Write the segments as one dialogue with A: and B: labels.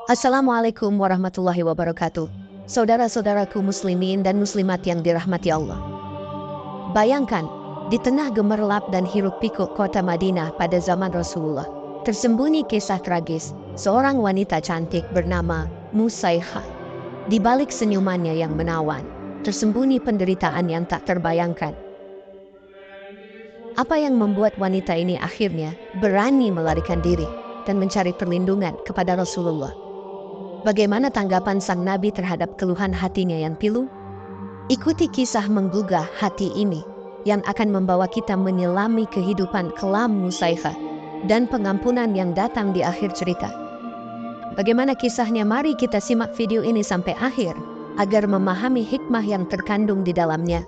A: Assalamualaikum warahmatullahi wabarakatuh. Saudara-saudaraku muslimin dan muslimat yang dirahmati Allah. Bayangkan, di tengah gemerlap dan hiruk-pikuk kota Madinah pada zaman Rasulullah, tersembunyi kisah tragis seorang wanita cantik bernama Musaikhah. Di balik senyumannya yang menawan, tersembunyi penderitaan yang tak terbayangkan. Apa yang membuat wanita ini akhirnya berani melarikan diri dan mencari perlindungan kepada Rasulullah? Bagaimana tanggapan sang Nabi terhadap keluhan hatinya yang pilu? Ikuti kisah menggugah hati ini yang akan membawa kita menyelami kehidupan kelam Musaikhah dan pengampunan yang datang di akhir cerita. Bagaimana kisahnya? Mari kita simak video ini sampai akhir agar memahami hikmah yang terkandung di dalamnya.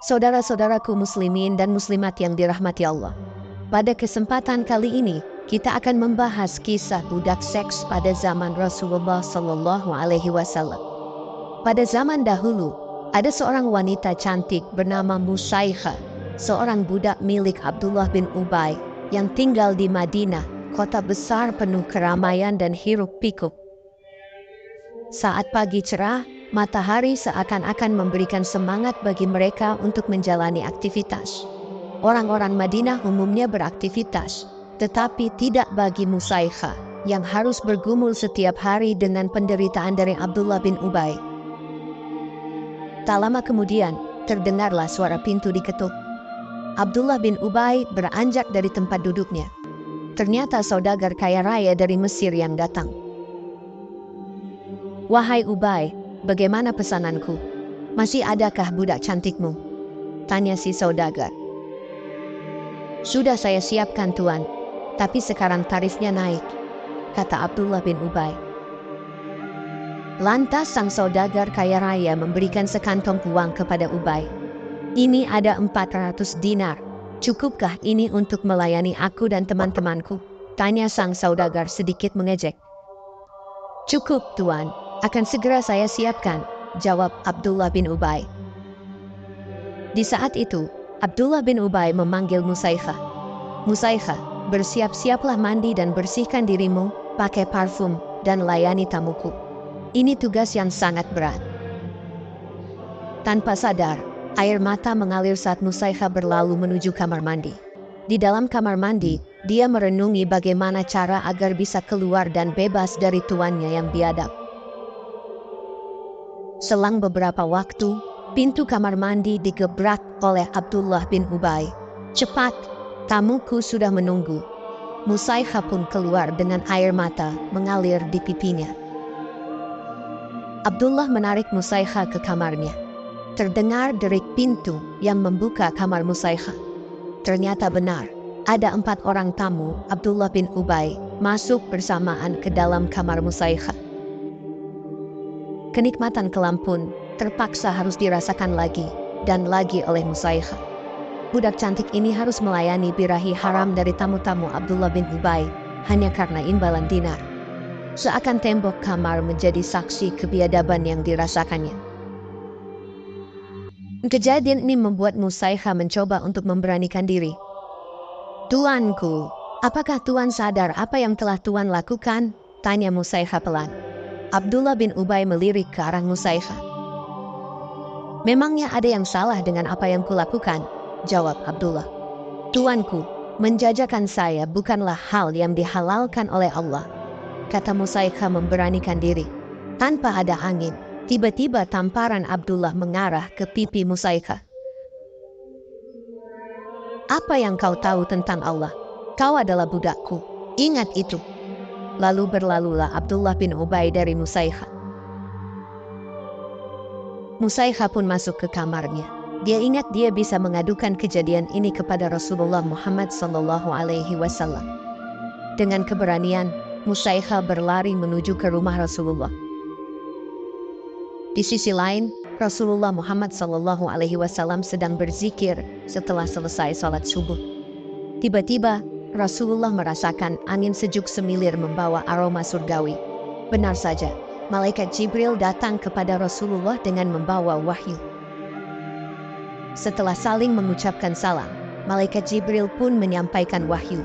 A: Saudara-saudaraku muslimin dan muslimat yang dirahmati Allah. Pada kesempatan kali ini, kita akan membahas kisah budak seks pada zaman Rasulullah Sallallahu Alaihi Wasallam. Pada zaman dahulu, ada seorang wanita cantik bernama Musaikhah, seorang budak milik Abdullah bin Ubay yang tinggal di Madinah, kota besar penuh keramaian dan hiruk-pikuk. Saat pagi cerah, matahari seakan-akan memberikan semangat bagi mereka untuk menjalani aktivitas. Orang-orang Madinah umumnya beraktivitas, tetapi tidak bagi Musaikhah yang harus bergumul setiap hari dengan penderitaan dari Abdullah bin Ubay. Tak lama kemudian, terdengarlah suara pintu diketuk. Abdullah bin Ubay beranjak dari tempat duduknya. Ternyata saudagar kaya raya dari Mesir yang datang. "Wahai Ubay, bagaimana pesananku? Masih adakah budak cantikmu?" tanya si saudagar. "Sudah saya siapkan tuan, tapi sekarang tarifnya naik," kata Abdullah bin Ubay. Lantas sang saudagar kaya raya memberikan sekantong uang kepada Ubay. "Ini ada 400 dinar. Cukupkah ini untuk melayani aku dan teman-temanku?" tanya sang saudagar sedikit mengejek. "Cukup tuan, akan segera saya siapkan," jawab Abdullah bin Ubay. Di saat itu, Abdullah bin Ubay memanggil Musaikhah. "Musaikhah, bersiap-siaplah mandi dan bersihkan dirimu, pakai parfum, dan layani tamuku. Ini tugas yang sangat berat." Tanpa sadar, air mata mengalir saat Musaikhah berlalu menuju kamar mandi. Di dalam kamar mandi, dia merenungi bagaimana cara agar bisa keluar dan bebas dari tuannya yang biadab. Selang beberapa waktu, pintu kamar mandi digebrak oleh Abdullah bin Ubay. "Cepat, tamuku sudah menunggu." Musaikhah pun keluar dengan air mata mengalir di pipinya. Abdullah menarik Musaikhah ke kamarnya. Terdengar derik pintu yang membuka kamar Musaikhah. Ternyata benar, ada 4 orang tamu Abdullah bin Ubay masuk bersamaan ke dalam kamar Musaikhah. Kenikmatan kelam pun terpaksa harus dirasakan lagi dan lagi oleh Musaikhah. Budak cantik ini harus melayani birahi haram dari tamu-tamu Abdullah bin Ubay hanya karena imbalan dinar. Seakan tembok kamar menjadi saksi kebiadaban yang dirasakannya. Kejadian ini membuat Musaikhah mencoba untuk memberanikan diri. "Tuanku, apakah tuan sadar apa yang telah tuan lakukan?" tanya Musaikhah pelan. Abdullah bin Ubay melirik ke arah Musaikhah. "Memangnya ada yang salah dengan apa yang kulakukan?" jawab Abdullah. "Tuanku, menjajakan saya bukanlah hal yang dihalalkan oleh Allah," kata Musaikhah memberanikan diri. Tanpa ada angin, tiba-tiba tamparan Abdullah mengarah ke pipi Musaikhah. "Apa yang kau tahu tentang Allah? Kau adalah budakku. Ingat itu." Lalu berlalulah Abdullah bin Ubay dari Musaikhah. Musaikhah pun masuk ke kamarnya. Dia ingat dia bisa mengadukan kejadian ini kepada Rasulullah Muhammad Sallallahu Alaihi Wasallam. Dengan keberanian, Musaikhah berlari menuju ke rumah Rasulullah. Di sisi lain, Rasulullah Muhammad Sallallahu Alaihi Wasallam sedang berzikir setelah selesai salat subuh. Tiba-tiba, Rasulullah merasakan angin sejuk semilir membawa aroma surgawi. Benar saja, malaikat Jibril datang kepada Rasulullah dengan membawa wahyu. Setelah saling mengucapkan salam, malaikat Jibril pun menyampaikan wahyu.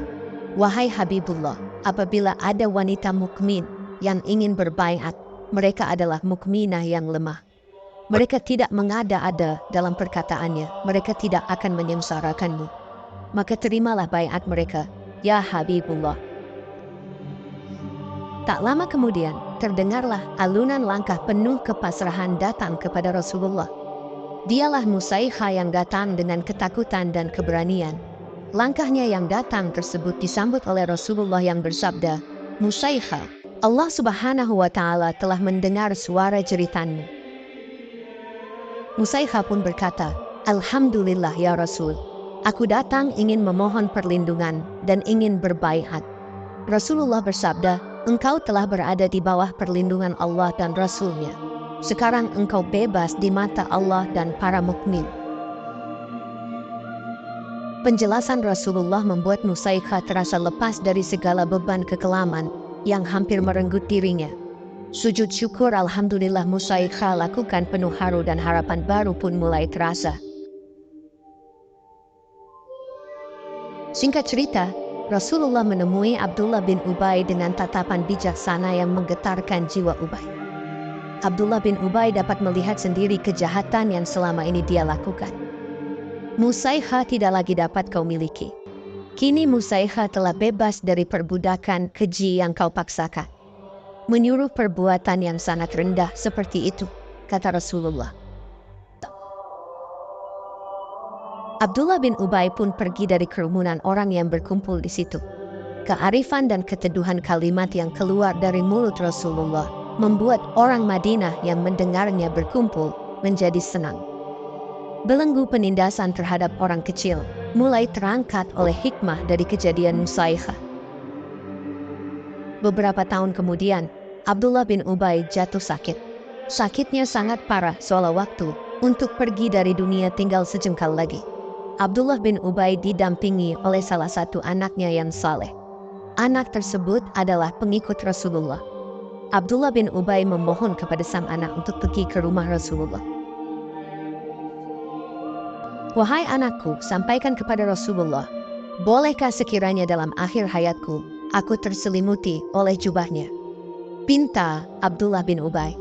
A: Wahai Habibullah, apabila ada wanita mukmin yang ingin berbaiat, mereka adalah mukminah yang lemah. Mereka tidak mengada-ada dalam perkataannya, mereka tidak akan menyengsarakanmu. Maka terimalah baiat mereka, ya Habibullah. Tak lama kemudian, terdengarlah alunan langkah penuh kepasrahan datang kepada Rasulullah. Dialah Musaiha yang datang dengan ketakutan dan keberanian. Langkahnya yang datang tersebut disambut oleh Rasulullah yang bersabda, Musaiha, Allah Subhanahu wa Ta'ala telah mendengar suara jeritanmu. Musaiha pun berkata, Alhamdulillah ya Rasul, aku datang ingin memohon perlindungan dan ingin berbaiat. Rasulullah bersabda, engkau telah berada di bawah perlindungan Allah dan Rasul-Nya. Sekarang engkau bebas di mata Allah dan para mukmin. Penjelasan Rasulullah membuat Musaiha terasa lepas dari segala beban kekelaman yang hampir merenggut dirinya. Sujud syukur Alhamdulillah Musaiha lakukan penuh haru dan harapan baru pun mulai terasa. Singkat cerita, Rasulullah menemui Abdullah bin Ubay dengan tatapan bijaksana yang menggetarkan jiwa Ubay. Abdullah bin Ubay dapat melihat sendiri kejahatan yang selama ini dia lakukan. Musaiha tidak lagi dapat kau miliki. Kini Musaiha telah bebas dari perbudakan keji yang kau paksakan. Menyuruh perbuatan yang sangat rendah seperti itu, kata Rasulullah. Abdullah bin Ubay pun pergi dari kerumunan orang yang berkumpul di situ. Kearifan dan keteduhan kalimat yang keluar dari mulut Rasulullah membuat orang Madinah yang mendengarnya berkumpul menjadi senang. Belenggu penindasan terhadap orang kecil mulai terangkat oleh hikmah dari kejadian Musaiha. Beberapa tahun kemudian, Abdullah bin Ubay jatuh sakit. Sakitnya sangat parah seolah waktu untuk pergi dari dunia tinggal sejengkal lagi. Abdullah bin Ubay didampingi oleh salah satu anaknya yang saleh. Anak tersebut adalah pengikut Rasulullah. Abdullah bin Ubay memohon kepada sang anak untuk pergi ke rumah Rasulullah. Wahai anakku, sampaikan kepada Rasulullah, bolehkah sekiranya dalam akhir hayatku, aku terselimuti oleh jubahnya? Pinta Abdullah bin Ubay.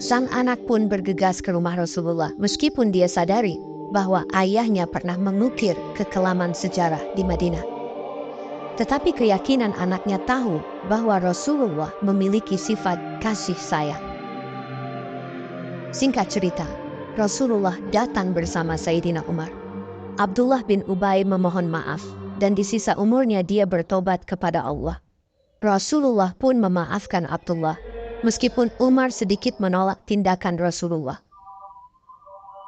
A: Sang anak pun bergegas ke rumah Rasulullah, meskipun dia sadari bahwa ayahnya pernah mengukir kekelaman sejarah di Madinah. Tetapi keyakinan anaknya tahu bahwa Rasulullah memiliki sifat kasih sayang. Singkat cerita, Rasulullah datang bersama Sayyidina Umar. Abdullah bin Ubay memohon maaf dan di sisa umurnya dia bertobat kepada Allah. Rasulullah pun memaafkan Abdullah, meskipun Umar sedikit menolak tindakan Rasulullah.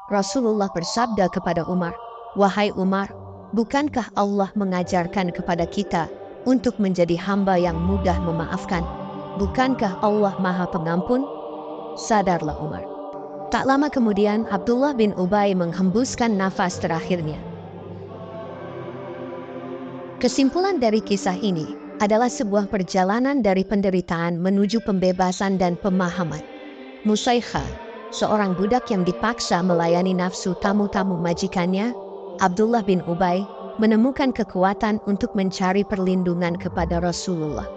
A: Rasulullah bersabda kepada Umar, wahai Umar, bukankah Allah mengajarkan kepada kita untuk menjadi hamba yang mudah memaafkan? Bukankah Allah Maha Pengampun? Sadarlah Umar. Tak lama kemudian Abdullah bin Ubay menghembuskan nafas terakhirnya. Kesimpulan dari kisah ini adalah sebuah perjalanan dari penderitaan menuju pembebasan dan pemahaman. Musaiha, seorang budak yang dipaksa melayani nafsu tamu-tamu majikannya, Abdullah bin Ubay menemukan kekuatan untuk mencari perlindungan kepada Rasulullah.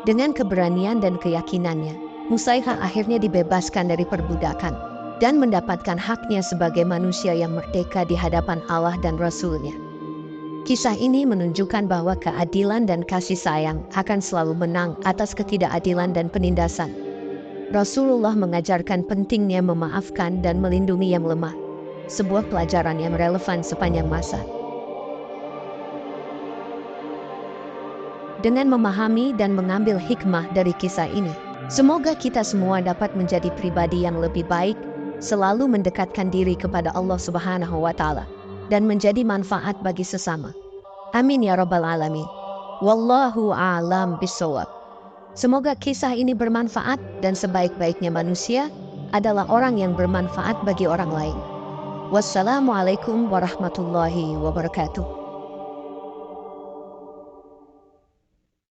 A: Dengan keberanian dan keyakinannya, Musaiha akhirnya dibebaskan dari perbudakan dan mendapatkan haknya sebagai manusia yang merdeka di hadapan Allah dan Rasul-Nya. Kisah ini menunjukkan bahwa keadilan dan kasih sayang akan selalu menang atas ketidakadilan dan penindasan. Rasulullah mengajarkan pentingnya memaafkan dan melindungi yang lemah, sebuah pelajaran yang relevan sepanjang masa. Dengan memahami dan mengambil hikmah dari kisah ini, semoga kita semua dapat menjadi pribadi yang lebih baik, selalu mendekatkan diri kepada Allah Subhanahu wa Ta'ala, dan menjadi manfaat bagi sesama. Amin ya Rabbal Alamin. Wallahu a'lam bishawab. Semoga kisah ini bermanfaat dan sebaik-baiknya manusia adalah orang yang bermanfaat bagi orang lain. Wassalamualaikum warahmatullahi wabarakatuh.